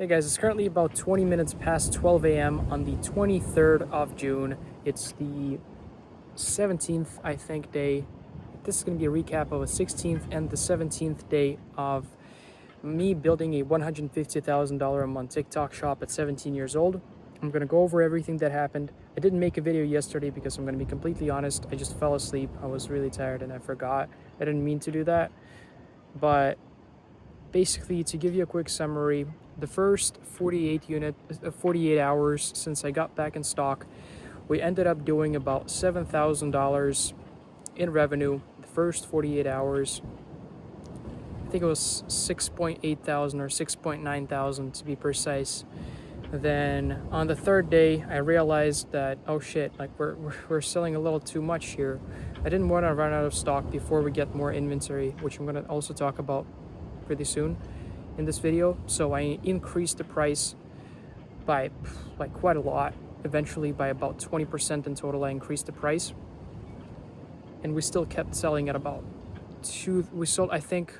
Hey guys, it's currently about 20 minutes past 12 a.m. on the 23rd of June. It's the 17th, I think, day. This is going to be a recap of the 16th and the 17th day of me building a $150,000 a month TikTok shop at 17 years old. I'm going to go over everything that happened. I didn't make a video yesterday because I'm going to be completely honest. I just fell asleep. I was really tired and I forgot. I didn't mean to do that. But basically, to give you a quick summary, the first 48 hours since I got back in stock, we ended up doing about $7,000 in revenue. The first 48 hours, I think it was 6.8 thousand or 6.9 thousand to be precise. Then on the third day, I realized that, oh shit, like we're selling a little too much here. I didn't want to run out of stock before we get more inventory, which I'm going to also talk about pretty soon in this video. So I increased the price by like quite a lot. Eventually by about 20% in total I increased the price, and we still kept selling at about we sold I think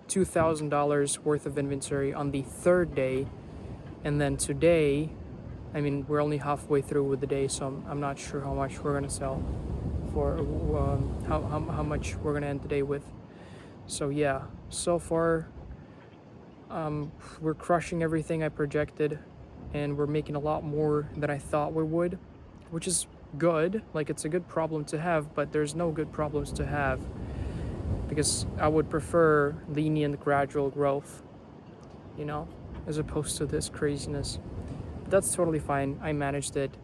$2,000 worth of inventory on the third day. And then today, I mean, we're only halfway through with the day, so I'm not sure how much we're gonna sell for, how much we're gonna end the day with. So yeah, so far we're crushing everything I projected, and we're making a lot more than I thought we would, which is good. Like, it's a good problem to have, but there's no good problems to have, because I would prefer lenient gradual growth, you know, as opposed to this craziness. But that's totally fine. I managed it.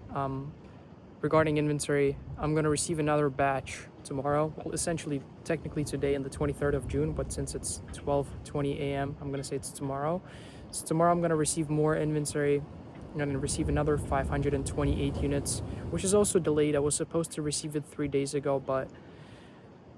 Regarding inventory, I'm going to receive another batch tomorrow. Well, essentially, technically today on the 23rd of June, but since it's 12:20 a.m., I'm going to say it's tomorrow. So tomorrow I'm going to receive more inventory. I'm going to receive another 528 units, which is also delayed. I was supposed to receive it 3 days ago, but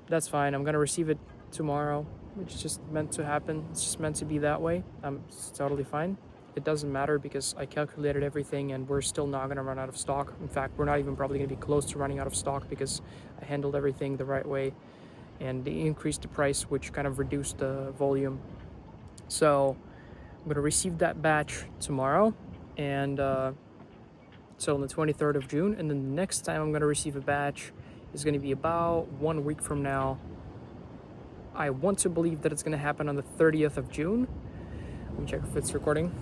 that's fine. I'm going to receive it tomorrow, which is just meant to happen. It's just meant to be that way. It's totally fine. It doesn't matter because I calculated everything and we're still not going to run out of stock. In fact, we're not even probably going to be close to running out of stock because I handled everything the right way, and they increased the price, which kind of reduced the volume. So I'm going to receive that batch tomorrow, and so on the 23rd of June. And then the next time I'm going to receive a batch is going to be about 1 week from now. I want to believe that it's going to happen on the 30th of June. Let me check if it's recording.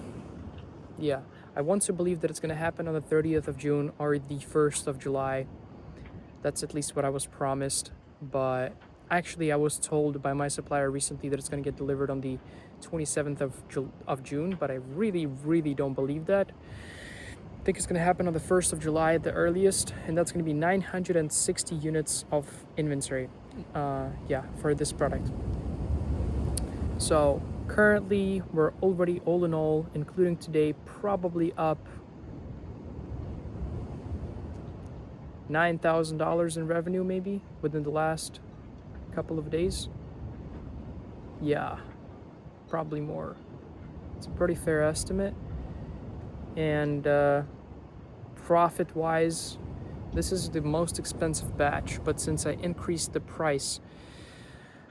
Yeah, I want to believe that it's going to happen on the 30th of June or the 1st of July. That's at least what I was promised. But actually, I was told by my supplier recently that it's going to get delivered on the 27th of June, but I really don't believe that. I think it's going to happen on the 1st of July at the earliest, and that's going to be 960 units of inventory, for this product. So currently, we're already, all in all, including today, probably up $9,000 in revenue maybe within the last couple of days. Yeah, probably more. It's a pretty fair estimate. And profit-wise, this is the most expensive batch, but since I increased the price,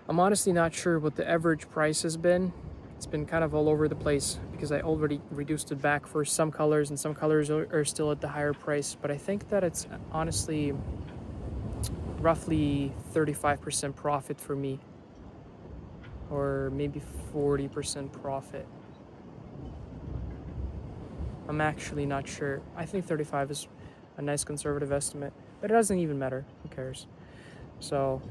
I'm honestly not sure what the average price has been. It's been kind of all over the place because I already reduced it back for some colors, and some colors are still at the higher price. But I think that it's honestly roughly 35% profit for me, or maybe 40% profit. I'm actually not sure. I think 35 is a nice conservative estimate, but it doesn't even matter. Who cares? So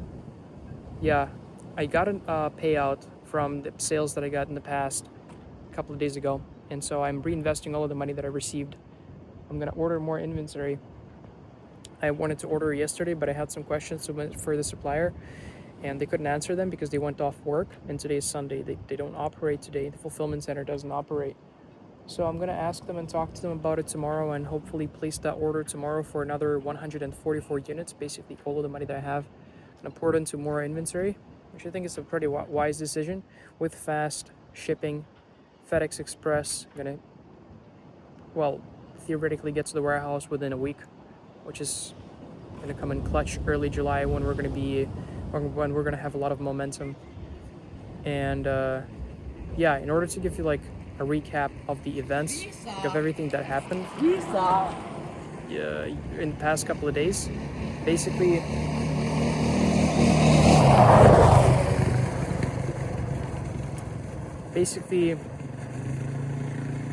yeah, I got a payout from the sales that I got in the past a couple of days ago, and so I'm reinvesting all of the money that I received. I'm gonna order more inventory. I wanted to order yesterday, but I had some questions for the supplier, and they couldn't answer them because they went off work, and today is Sunday. They don't operate today. The fulfillment center doesn't operate. So I'm gonna ask them and talk to them about it tomorrow, and hopefully place that order tomorrow for another 144 units, basically all of the money that I have. I'm gonna pour it into more inventory, which I think is a pretty wise decision. With fast shipping, FedEx Express gonna, well, theoretically get to the warehouse within a week, which is gonna come in clutch early July when we're gonna have a lot of momentum. And in order to give you like a recap of the events, like of everything that happened in the past couple of days. Basically,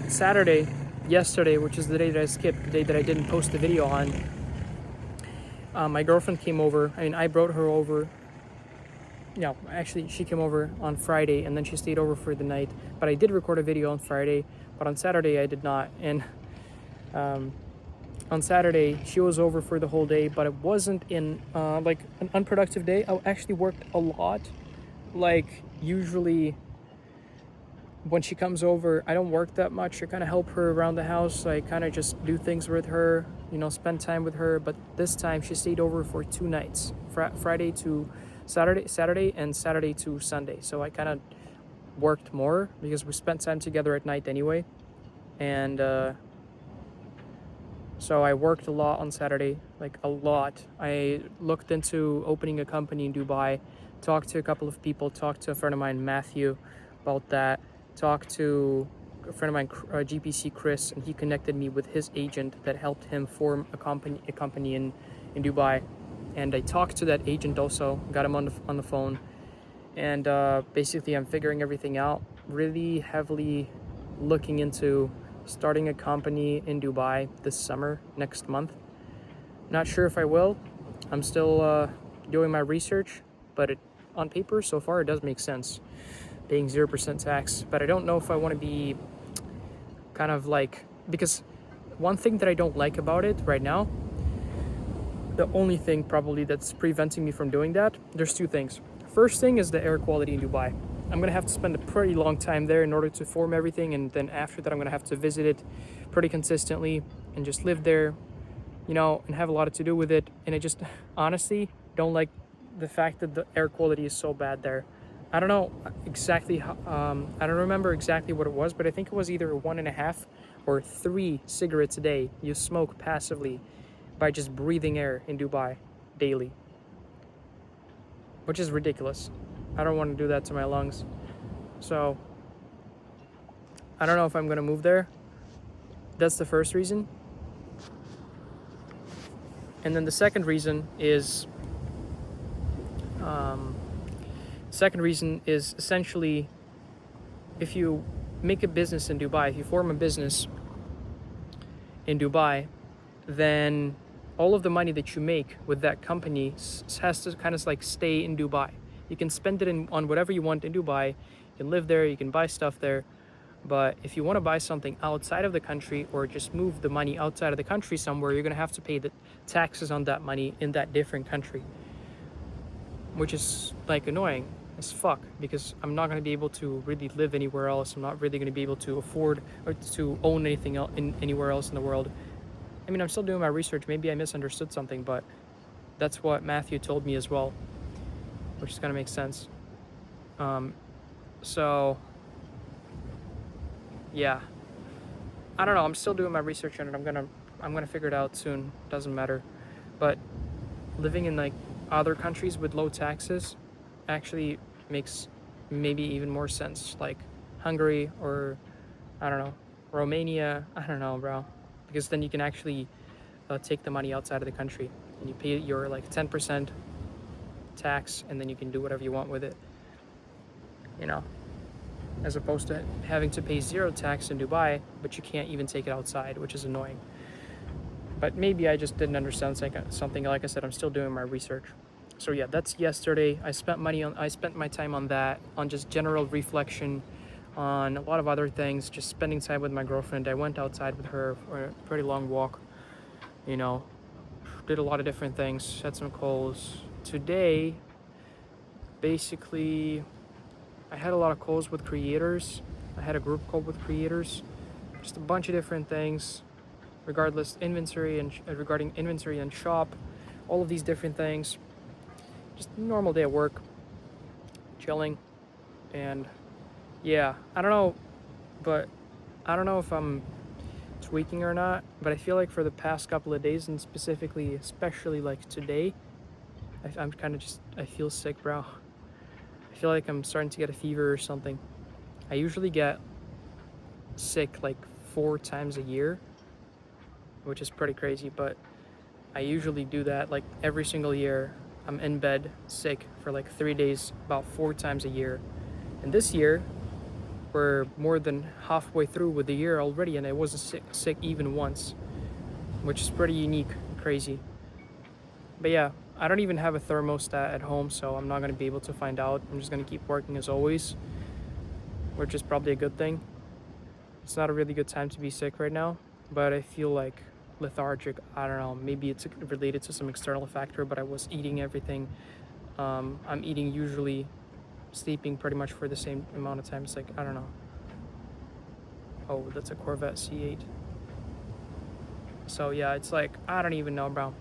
Saturday, yesterday, which is the day that I skipped, the day that I didn't post the video on, my girlfriend came over. I mean, I brought her over. Yeah, actually, she came over on Friday, and then she stayed over for the night. But I did record a video on Friday, but on Saturday I did not. And on Saturday, she was over for the whole day, but it wasn't in like an unproductive day. I actually worked a lot. Like, usually when she comes over, I don't work that much. I kind of help her around the house. I kind of just do things with her, you know, spend time with her. But this time she stayed over for 2 nights, Friday to Saturday and Saturday to Sunday. So I kind of worked more because we spent time together at night anyway. And so I worked a lot on Saturday, like a lot. I looked into opening a company in Dubai, talked to a couple of people, talked to a friend of mine, Matthew, about that. Talked to a friend of mine, GPC Chris, and he connected me with his agent that helped him form a company in Dubai. And I talked to that agent also, got him on the phone, and basically I'm figuring everything out. Really heavily looking into starting a company in Dubai this summer, next month. Not sure if I will. I'm still doing my research, but on paper so far it does make sense, paying 0% tax. But I don't know if I want to be kind of like, because one thing that I don't like about it right now, the only thing probably that's preventing me from doing that, there's 2 things. First thing is the air quality in Dubai. I'm gonna have to spend a pretty long time there in order to form everything, and then after that I'm gonna have to visit it pretty consistently and just live there, you know, and have a lot to do with it. And I just honestly don't like the fact that the air quality is so bad there. I don't know exactly how, I don't remember exactly what it was, but I think it was either 1.5 or 3 cigarettes a day you smoke passively by just breathing air in Dubai daily, which is ridiculous. I don't want to do that to my lungs. So I don't know if I'm gonna move there. That's the first reason. And then the second reason is essentially, if you make a business in Dubai, if you form a business in Dubai, then all of the money that you make with that company has to kind of like stay in Dubai. You can spend it on whatever you want in Dubai. You can live there, you can buy stuff there. But if you want to buy something outside of the country or just move the money outside of the country somewhere, you're going to have to pay the taxes on that money in that different country, which is like annoying as fuck, because I'm not going to be able to really live anywhere else. I'm not really going to be able to afford or to own anything else anywhere else in the world. I mean, I'm still doing my research. Maybe I misunderstood something, but that's what Matthew told me as well, which is going to make sense. So yeah, I don't know. I'm still doing my research on it. I'm gonna figure it out soon. Doesn't matter. But living in like other countries with low taxes actually makes maybe even more sense. Like Hungary or I don't know, Romania. I don't know, bro. Because then you can actually take the money outside of the country and you pay your like 10% tax, and then you can do whatever you want with it. You know, as opposed to having to pay 0 tax in Dubai, but you can't even take it outside, which is annoying. But maybe I just didn't understand something. Like I said, I'm still doing my research. So yeah, that's yesterday. I spent my time on that, on just general reflection, on a lot of other things, just spending time with my girlfriend. I went outside with her for a pretty long walk, you know, did a lot of different things, had some calls. Today, basically, I had a lot of calls with creators. I had a group call with creators, just a bunch of different things, regarding inventory and shop, all of these different things. Just a normal day at work, chilling, and yeah, I don't know if I'm tweaking or not, but I feel like for the past couple of days, and especially like today, I'm kind of I feel sick, bro. I feel like I'm starting to get a fever or something. I usually get sick like 4 times a year, which is pretty crazy, but I usually do that like every single year. I'm in bed sick for like 3 days, about 4 times a year. And this year, we're more than halfway through with the year already, and I wasn't sick even once, which is pretty unique, crazy. But yeah, I don't even have a thermostat at home, so I'm not gonna be able to find out. I'm just gonna keep working as always, which is probably a good thing. It's not a really good time to be sick right now, but I feel like lethargic. I don't know, maybe it's related to some external factor, but I was eating everything. I'm eating usually, sleeping pretty much for the same amount of time. It's like, I don't know. Oh, that's a Corvette C8. So yeah, it's like, I don't even know, bro.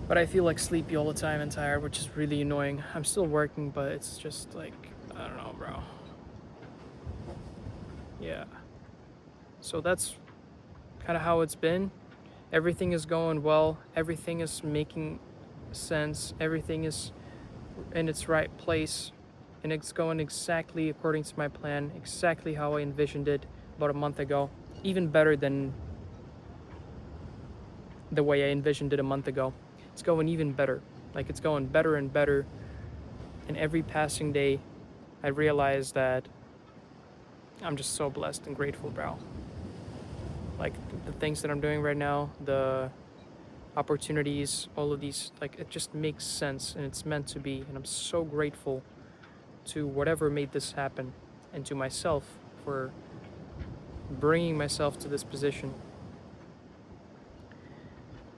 But I feel like sleepy all the time and tired, which is really annoying. I'm still working, but it's just like, I don't know, bro. Yeah. So that's kind of how it's been. Everything is going well. Everything is making sense. Everything is in its right place. And it's going exactly according to my plan, exactly how I envisioned it about a month ago. Even better than the way I envisioned it a month ago. It's going even better. Like, it's going better and better. And every passing day, I realize that I'm just so blessed and grateful, bro. Like, the things that I'm doing right now, the opportunities, all of these, like, it just makes sense and it's meant to be. And I'm so grateful to whatever made this happen and to myself for bringing myself to this position.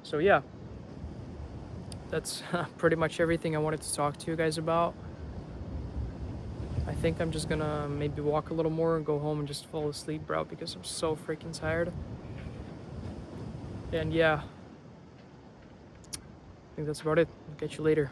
So yeah, that's pretty much everything I wanted to talk to you guys about. I think I'm just gonna maybe walk a little more and go home and just fall asleep, bro, because I'm so freaking tired. And yeah, I think that's about it. I'll catch you later.